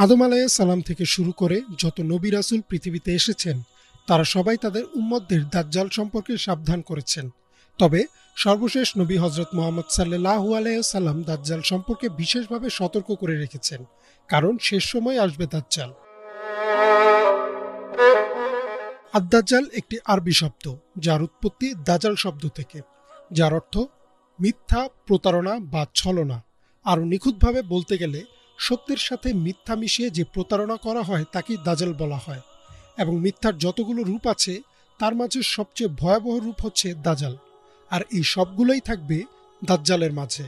আদম আলাইহিস সালাম থেকে শুরু করে যত নবী রাসূল পৃথিবীতে এসেছেন তারা সবাই তাদের উম্মতদের দাজ্জাল সম্পর্কে সাবধান করেছেন। তবে সর্বশেষ নবী হযরত মুহাম্মদ সাল্লাল্লাহু আলাইহি ওয়াসাল্লাম দাজ্জাল সম্পর্কে বিশেষভাবে সতর্ক করে রেখেছেন, কারণ শেষ সময় আসবে দাজ্জাল। আদ-দাজ্জাল একটি আরবি শব্দ যার উৎপত্তি দাজাল শব্দ থেকে, যার অর্থ মিথ্যা, প্রতারণা বা ছলনা। আরও নিখুঁতভাবে বলতে গেলে সত্যের সাথে মিথ্যা মিশিয়ে যে প্রতারণা করা হয় তাকেই দাজাল বলা হয়, এবং মিথ্যার যতগুলো রূপ আছে তার মাঝে সবচেয়ে ভয়াবহ রূপ হচ্ছে দাজাল, আর এই সবগুলোই থাকবে দাজ্জালের মাঝে।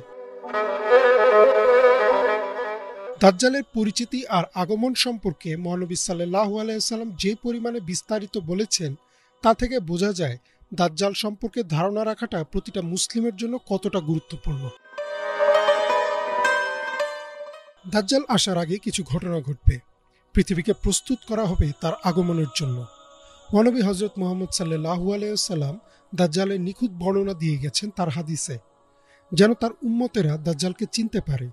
দাজ্জালের পরিচিতি আর আগমন সম্পর্কে মহানবী সাল্লাল্লাহু আলাইহি ওয়াসাল্লাম যে পরিমাণে বিস্তারিত বলেছেন তা থেকে বোঝা যায় দাজ্জাল সম্পর্কে ধারণা রাখাটা প্রতিটা মুসলিমের জন্য কতটা গুরুত্বপূর্ণ। দাজ্জাল আসার আগে কিছু ঘটনা ঘটবে, পৃথিবীকে প্রস্তুত করা হবে তার আগমনের জন্য। মহানবী হযরত মুহাম্মদ সাল্লাল্লাহু আলাইহি ওয়াসাল্লাম দাজ্জালের নিখুঁত বর্ণনা দিয়ে গেছেন তার হাদিসে, যেন তার উম্মতেরা দাজ্জালকে চিনতে পারে।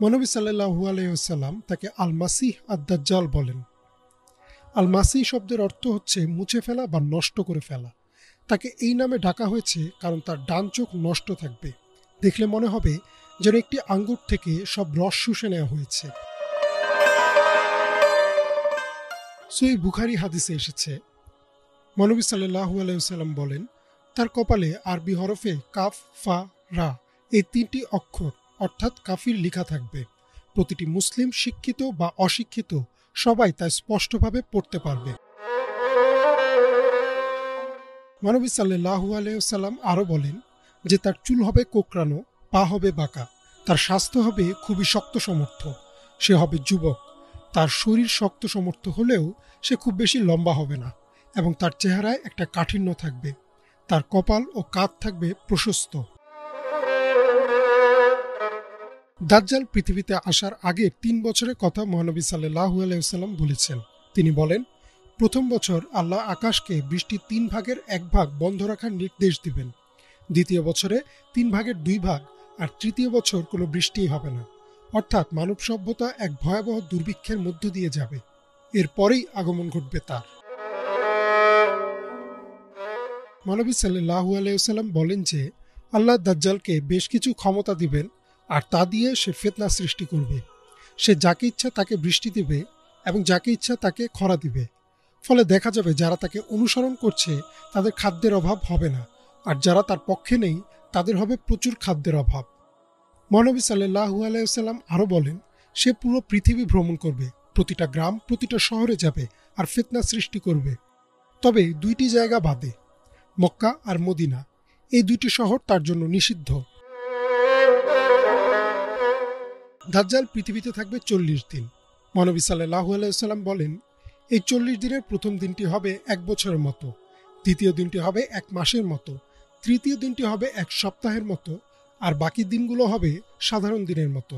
মহানবী সাল্লাল্লাহু আলাইহি ওয়াসাল্লাম তাকে আল মাসিহ আদ-দাজ্জাল বলেন। আল মাসিহ শব্দের অর্থ হচ্ছে মুছে ফেলা বা নষ্ট করে ফেলা। তাকে এই নামে ডাকা হয়েছে কারণ তার ডান চোখ নষ্ট থাকবে, দেখলে মনে হবে যেন একটি আঙ্গুর থেকে সব রস শুষে নেওয়া হয়েছে। সহিহ বুখারী হাদিসে এসেছে, মহানবী সাল্লাল্লাহু আলাইহি ওয়াসাল্লাম বলেন, তার কপালে আরবি হরফে কাফ, ফা, রা এই তিনটি অক্ষর অর্থাৎ কাফির লেখা থাকবে। প্রতিটি মুসলিম, শিক্ষিত বা অশিক্ষিত, সবাই তা স্পষ্টভাবে পড়তে পারবে। মহানবী সাল্লাল্লাহু আলাইহি ওয়াসাল্লাম আরও বলেন যে তার চুল হবে কোঁকড়ানো, পা হবে বাঁকা, তার স্বাস্থ্য হবে খুবই শক্ত সমর্থ, সে হবে যুবক, তার শরীর শক্ত সমর্থ হলেও সে খুব বেশি লম্বা হবে না, এবং তার চেহারায় একটা কাঠিন্য থাকবে, তার কপাল ও কাঁধ থাকবে প্রশস্ত। দাজ্জাল পৃথিবীতে আসার আগে ৩ বছরের কথা মহানবী সাল্লাল্লাহু আলাইহি ওয়াসাল্লাম বলেছেন। তিনি বলেন, প্রথম বছর আল্লাহ আকাশকে বৃষ্টির ৩ ভাগের ১ ভাগ বন্ধ রাখার নির্দেশ দিবেন, দ্বিতীয় বছরে ৩ ভাগের ২ ভাগ, আর তৃতীয় বছর কোনো বৃষ্টিই হবে না, অর্থাৎ মানব সভ্যতা এক ভয়াবহ দুর্ভিক্ষের মধ্য দিয়ে যাবে। এরপরেই আগমন ঘটবে তার। মহানবী সাল্লাল্লাহু আলাইহি ওয়াসাল্লাম বলেন যে আল্লাহ দাজ্জালকে বেশ কিছু ক্ষমতা দিবেন, আর তা দিয়ে সে ফিতনা সৃষ্টি করবে। সে যাকে ইচ্ছা তাকে বৃষ্টি দিবে এবং যাকে ইচ্ছা তাকে খরা দিবে। ফলে দেখা যাবে যারা তাকে অনুসরণ করছে তাদের খাদ্যের অভাব হবে না, আর যারা তার পক্ষে নেই তাদের হবে প্রচুর খাদ্যের অভাব। মহানবী সাল্লাল্লাহু আলাইহি ওয়াসাল্লাম আরও বলেন, সে পুরো পৃথিবী ভ্রমণ করবে, প্রতিটা গ্রাম, প্রতিটা শহরে যাবে আর ফিতনা সৃষ্টি করবে। তবে 2টি জায়গা বাদে, মক্কা আর মদিনা, এই 2টি শহর তার জন্য নিষিদ্ধ। দাজ্জাল পৃথিবীতে থাকবে 40 দিন। মহানবী সাল্লাল্লাহু আলাইহি ওয়াসাল্লাম বলেন, এই 40 দিনের প্রথম দিনটি হবে 1 বছরের মতো, দ্বিতীয় দিনটি হবে 1 মাসের মতো, তৃতীয় দিনটি হবে 1 সপ্তাহের মতো, আর বাকি দিনগুলো হবে সাধারণ দিনের মতো।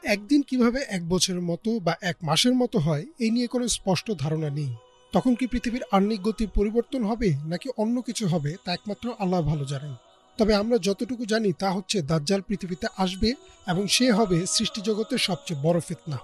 একদিন কিভাবে 1 বছরের মতো বা 1 মাসের মতো হয় এই নিয়ে কোনো স্পষ্ট ধারণা নেই। তখন কি পৃথিবীর আহ্নিক গতির পরিবর্তন হবে নাকি অন্য কিছু হবে তা একমাত্র আল্লাহ ভালো জানেন। তবে আমরা যতটুকু জানি তা হচ্ছে দাজ্জাল পৃথিবীতে আসবে এবং সে হবে সৃষ্টিজগতের সবচেয়ে বড় ফিতনা।